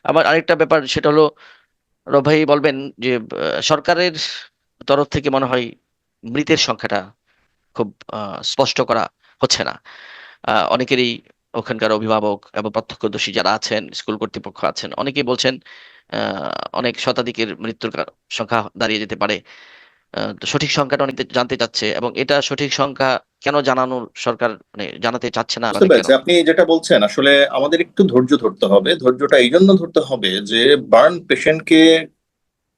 আমার আরেকটা ব্যাপার, সেটা হলো, রব ভাই বলবেন যে সরকারের তরফ থেকে মনে হয় মৃতের সংখ্যাটা খুব স্পষ্ট করা হচ্ছে না। অনেকেরই, ওখানকার অভিভাবক এবং প্রত্যক্ষদর্শী যারা আছেন, স্কুল কর্তৃপক্ষ আছেন, অনেকেই বলছেন অনেক শতাধিকের মৃত্যুর সংখ্যা দাঁড়িয়ে যেতে পারে। তো সঠিক সংখ্যাটা অনেকে জানতে চাচ্ছে, এবং এটা সঠিক সংখ্যা কেন জানানোর সরকার মানে জানাতে চাচ্ছে না, বুঝতে মানে কেন? পেরেছি আপনি যেটা বলছেন। আসলে আমাদের একটু ধৈর্য ধরতে হবে। ধৈর্যটা এই জন্য ধরতে হবে যে বার্ন পেশেন্টকে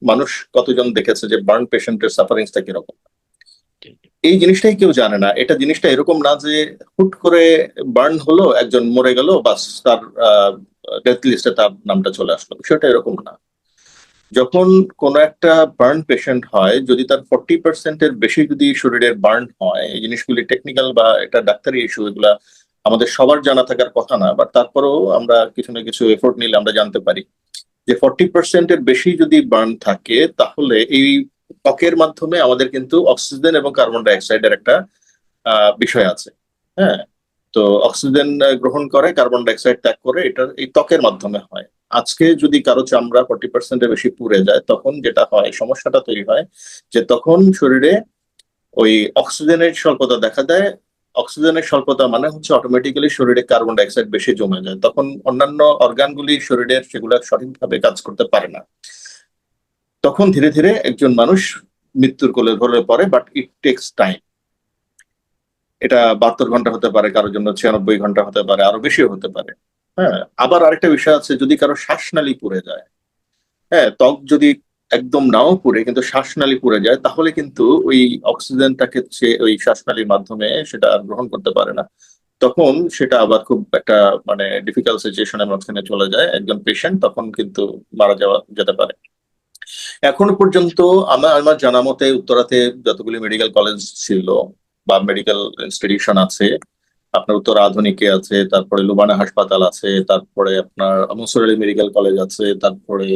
মানুষ কতজন দেখেছে, যে বার্ন পেশেন্টের সাফারিংসটা কিরকম। এই জিনিসটাই কেউ জানে না। এটা জিনিসটা এরকম না যে হুট করে বার্ন হলো, একজন মরে গেল, বাস তার ডেথ লিস্টে তার নামটা চলে আসলো। বিষয়টা এরকম না। যখন কোনো একটা বার্ন পেশেন্ট হয়, যদি তার 40% বেশি যদি শরীরের বার্ন হয়, এই জিনিসগুলি টেকনিক্যাল বা এটা ডাক্তারি ইস্যু, এগুলা আমাদের সবার জানা থাকার কথা না, বাট তারপরেও আমরা কিছু না কিছু এফোর্ট নিলে আমরা জানতে পারি যে 40%-এর বেশি যদি বার্ন থাকে, তাহলে এই ত্বকের মাধ্যমে আমাদের কিন্তু অক্সিজেন এবং কার্বন ডাই অক্সাইডের একটা বিষয় আছে। হ্যাঁ, তো অক্সিজেন গ্রহণ করে, কার্বন ডাই অক্সাইড ত্যাগ করে, এটা এই ত্বকের মাধ্যমে হয়। আজকে যদি কারো চামড়া 40%-এর বেশি পুড়ে যায়, তখন যেটা হয়, সমস্যাটা তৈরি হয় যে তখন শরীরে ওই অক্সিজেনের স্বল্পতা দেখা দেয়। অক্সিজেনের স্বল্পতা মানে হচ্ছে অটোমেটিক্যালি শরীরে কার্বন ডাই অক্সাইড বেশি জমে যায়, তখন অন্যান্য অর্গানগুলি শরীরের সেগুলো সঠিকভাবে কাজ করতে পারে না। তখন ধীরে ধীরে একজন মানুষ মৃত্যুর কোলে ঢলে পড়ে, বাট ইট টেক্স টাইম। এটা 72 ঘন্টা হতে পারে, কারোর জন্য 96 ঘন্টা হতে পারে, আরো বেশিও হতে পারে। হ্যাঁ, আবার আরেকটা বিষয় আছে, যদি কারো শ্বাসনালী পুড়ে যায়, হ্যাঁ, ত্বক যদি একদম নাও পুড়ে কিন্তু শ্বাসনালী পুড়ে যায়, তাহলে কিন্তু ওই অক্সিজেনটাকে সে ওই শ্বাসনালীর মাধ্যমে সেটা আর গ্রহণ করতে পারে না। তখন সেটা আবার খুব একটা মানে ডিফিকাল্ট সিচুয়েশনের মাঝখানে চলে যায় একজন পেশেন্ট, তখন কিন্তু মারা যাওয়া যেতে পারে। এখনো পর্যন্ত আমার আমার জানা মতে উত্তরাতে যতগুলি মেডিকেল কলেজ ছিল বা মেডিকেল ইনস্টিটিউশন আছে, আপনার উত্তর আধুনিকে আছে, তারপরে লুবানা হাসপাতাল আছে, তারপরে আপনার মনসুর আলী মেডিকেল কলেজ আছে, তারপরে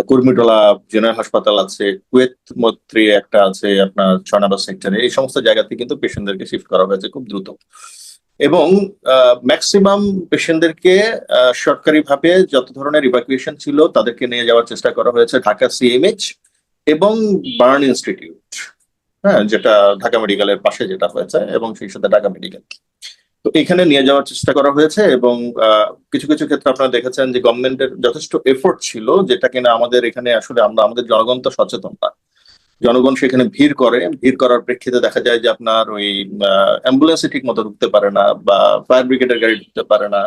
কুর্মিটোলা জেনারেল হাসপাতাল আছে, কুয়েত মৈত্রী একটা আছে আপনার 6 নম্বর সেক্টরে। এই সমস্ত জায়গাতে কিন্তু পেশেন্টদেরকে শিফট করা হয়েছে খুব দ্রুত। এবং ম্যাক্সিমাম পেশেন্টদেরকে সরকারিভাবে যত ধরনের ইভাকুয়েশন ছিল তাদেরকে নিয়ে যাওয়ার চেষ্টা করা হয়েছে ঢাকা সিএমএইচ এবং বার্ন ইনস্টিটিউট। হ্যাঁ, যেটা ঢাকা মেডিকেলের পাশে যেটা হয়েছে, এবং সেই সাথে ঢাকা মেডিকেল। তো এখানে নিয়ে যাওয়ার চেষ্টা করা হয়েছে, এবং কিছু কিছু ক্ষেত্রে আপনারা দেখেছেন যে গভর্নমেন্টের যথেষ্ট এফোর্ট ছিল, যেটা কিনা আমাদের এখানে আসলে আমরা আমাদের জনগণ তো সচেতন না। জনগণ সেখানে ভিড় করে, ভিড় করার প্রেক্ষিতে দেখা যায় যে আপনার ওই অ্যাম্বুলেন্সে ঠিক মতো ঢুকতে পারে না, বা ফায়ার ব্রিগেডের গাড়ি ঢুকতে পারে না।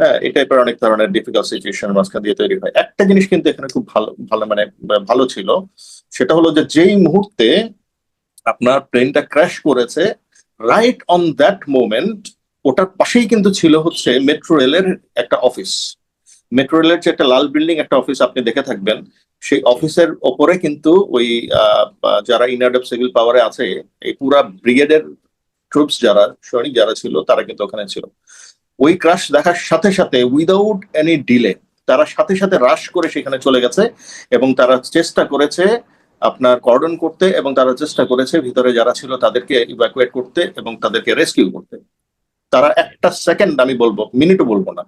হ্যাঁ, এই টাইপের অনেক ধরনের ডিফিকাল্ট সিচুয়েশন মাঝখান দিয়ে তৈরি হয়। একটা জিনিস কিন্তু এখানে খুব ভালো ভালো মানে ভালো ছিল, সেটা হলো যে যেই মুহূর্তে আপনার প্লেনটা ক্র্যাশ করেছে, রাইট অন দ্যাট মোমেন্ট ওটার পাশেই কিন্তু ছিল হচ্ছে মেট্রো রেলের একটা অফিস। মেট্রো রেলের যে একটা লাল বিল্ডিং একটা অফিস আপনি দেখে থাকবেন, সেই জি। অফিসের ওপরে কিন্তু ওই যারা ইনারড অফ সিভিল পাওয়ারে আছে, এই পুরা ব্রিগেডের ট্রুপস যারা সৈনিক যারা ছিল, তারা কিন্তু ওখানে ছিল। ওই ক্রাশ দেখার সাথে সাথে উইদাউট এনি ডিলে তারা সাথে সাথে রাশ করে সেখানে চলে গেছে, এবং তারা চেষ্টা করেছে আপনার কর্ডন করতে, এবং তারা চেষ্টা করেছে ভিতরে যারা ছিল তাদেরকে ইভাকুয়েট করতে এবং তাদেরকে রেস্কিউ করতে। তারা একটা সেকেন্ড, আমি বলবো মিনিটও বলবো না,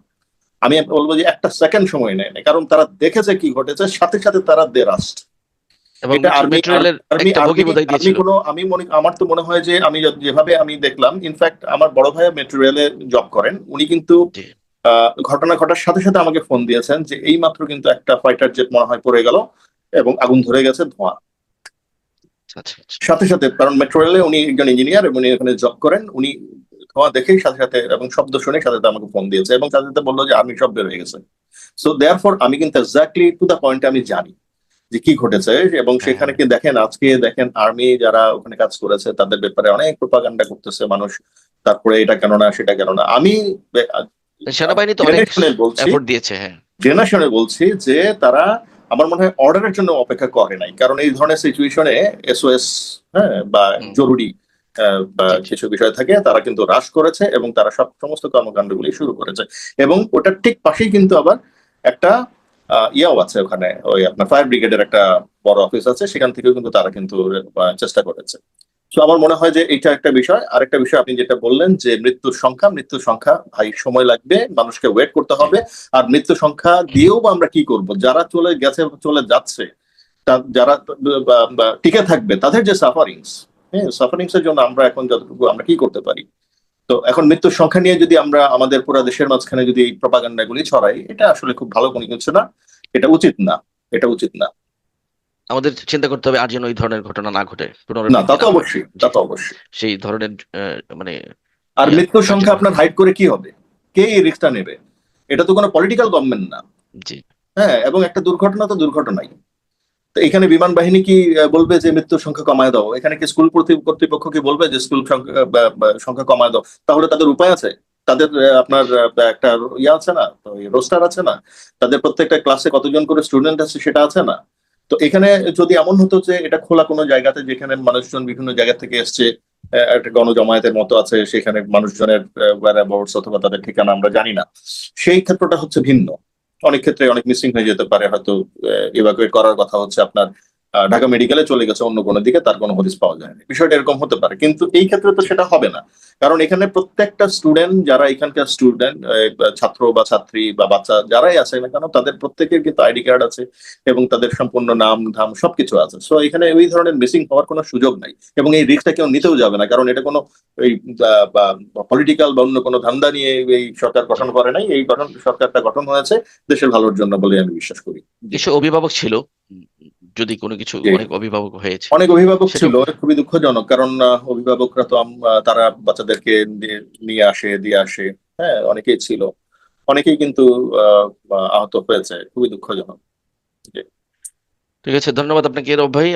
আমি বলবো যে একটা সেকেন্ড সময় নেয় না, কারণ তারা দেখেছে কি ঘটেছে, সাথে সাথে তারা দে রাস্ট। এবং এটা আর্মি মেট্রো রেলের আর্মি একটা বগি আর্মি বোধহয় আর্মি দিয়েছিল। কোনো আমি মনে আমার তো মনে হয় যে আমি যেভাবে আমি দেখলাম, ইনফ্যাক্ট আমার বড় ভাইয়া মেট্রো রেলে জব করেন, উনি কিন্তু জি। ঘটনা ঘটার সাথে সাথে আমাকে ফোন দিয়েছেন যে এই মাত্র কিন্তু একটা ফাইটার জেট মনে হয় পড়ে গেল, এবং আগুন ধরে গেছে, ধোঁয়া। আচ্ছা আচ্ছা। সাথে সাথে, কারণ মেট্রো রেলে উনি একজন ইঞ্জিনিয়ার এবং উনি এখানে জব করেন, উনি ধোঁয়া দেখেই সাথে সাথে এবং শব্দ শুনে সাথে সাথে আমাকে ফোন দিয়েছে, এবং সাথে সাথে বললো যে আর্মি সব বের হয়ে গেছে। সো দেয়ার ফর আমি কিন্তু এক্স্যাক্টলি টু দা পয়েন্ট আমি জানি যে কি ঘটেছে। এবং সেখানে হ্যাঁ, কি দেখেন, আজকে দেখেন আর্মি যারা ওখানে কাজ করেছে তাদের ব্যাপারে অনেক প্রোপাগান্ডা করতেছে মানুষ। তারপরে এটা কেন না সেটা কেন না। আমি সেনাবাহিনী তো জেনে অনেক শুনে বলছি, এফোর্ট দিয়েছে, হ্যাঁ। জেনে শুনে বলছি যে তারা আমার মনে হয় অর্ডারের জন্য অপেক্ষা করে নাই, কারণ এই ধরনের সিচুয়েশনে এসওএস, হ্যাঁ, বা হুম। জরুরি বা জি জি। কিছু বিষয় থাকে, তারা কিন্তু হ্রাস করেছে এবং তারা সমস্ত কর্মকাণ্ডগুলি শুরু করেছে। এবং ওটার ঠিক পাশেই কিন্তু আবার একটা ইয়াও আছে ওখানে, ওই আপনার ফায়ার ব্রিগেডের একটা বড় অফিস আছে, সেখান থেকেও কিন্তু তারা কিন্তু চেষ্টা করেছে। তো আমার মনে হয় যে এটা একটা বিষয়। আরেকটা বিষয় আপনি যেটা বললেন যে মৃত্যুর সংখ্যা ভাই সময় লাগবে, মানুষকে ওয়েট করতে জি হবে। আর মৃত্যু সংখ্যা দিয়েও বা আমরা কি করব? যারা চলে গেছে, চলে যাচ্ছে, যারা টিকে থাকবে, তাদের যে সাফারিংস, হ্যাঁ, সাফারিংস এর জন্য আমরা এখন যতটুকু আমরা কি করতে পারি? তো এখন মৃত্যুর সংখ্যা নিয়ে যদি আমরা আমাদের পুরো দেশের মাঝখানে যদি এই প্রপাগান্ডা গুলি ছড়াই, এটা আসলে খুব ভালো কোনো কিছু না। এটা উচিত না। এটা উচিত না। আমাদের চিন্তা করতে হবে আর যেন ওই ধরনের ঘটনা না ঘটে, না, তা পুনরাবৃত্তি তো না হয়। অবশ্যই, তা জি তো অবশ্যই। সেই ধরনের মানে আর মৃত্যুর সংখ্যা কার্যক্রম। আপনার হাইড করে কি হবে? কে এই রিস্কটা নেবে? এটা তো কোনো পলিটিক্যাল গভর্নমেন্ট না। জি হ্যাঁ, এবং একটা দুর্ঘটনা তো দুর্ঘটনাই। তো এখানে বিমান বাহিনী কি বলবে যে মৃত্যুর সংখ্যা কমায় দাও? এখানে কি স্কুল কর্তৃপক্ষ কি বলবে যে স্কুল সংখ্যা সংখ্যা কমায় দাও? তাহলে তাদের উপায় আছে? তাদের আপনার একটা ইয়ে আছে না, রোস্টার আছে না? তাদের প্রত্যেকটা ক্লাসে কতজন করে স্টুডেন্ট আছে সেটা আছে না? তো এখানে যদি এমন হতো যে এটা খোলা কোনো জায়গাতে, যেখানে মানুষজন বিভিন্ন জায়গা থেকে এসছে, একটা গণজমায়েতের মতো আছে, সেখানে মানুষজনের whereabouts অথবা তাদের ঠিকানা আমরা জানি না, সেই ক্ষেত্রটা হচ্ছে ভিন্ন। অনেক ক্ষেত্রে অনেক মিসিং হয়ে যেতে পারে, হয়তো ইভাকুয়েট করার কথা হচ্ছে আপনার ঢাকা মেডিকেলে চলে গেছে অন্য কোনো দিকে, তার কোনো হদিস পাওয়া যায়নি, বিষয়টা এরকম হতে পারে। কিন্তু এই ক্ষেত্রে তো সেটা হবে না, কারণ এখানে প্রত্যেকটা স্টুডেন্ট, যারা এখানকার স্টুডেন্ট, ছাত্র বা ছাত্রী বা বাচ্চা যারাই আছে না কেন, তাদের প্রত্যেকের কিন্তু আইডি কার্ড আছে এবং তাদের সম্পূর্ণ নাম ধাম সবকিছু আছে। সো এখানে ওই ধরনের মিসিং হওয়ার কোনো সুযোগ নাই, এবং এই রিস্কটা কেউ নিতেও যাবে না, কারণ এটা কোনো এই পলিটিক্যাল বা অন্য কোনো ধান্দা নিয়ে এই সরকার জি। গঠন করে নাই। এই সরকারটা গঠন হয়েছে দেশের ভালোর জন্য বলে আমি বিশ্বাস করি। জি। কিছু অভিভাবক ছিল, উম, যদি কোনো কিছু, জি। অনেক অভিভাবক হয়েছে অনেক অভিভাবক সেটা। ছিল, খুবই দুঃখজনক, কারণ অভিভাবকরা তো তারা বাচ্চাদেরকে নিয়ে আসে, দিয়ে আসে। হ্যাঁ, অনেকেই ছিল, অনেকেই কিন্তু আহত হয়েছে, খুবই দুঃখজনক। জি। ঠিক আছে, ধন্যবাদ আপনাকে রব ভাই।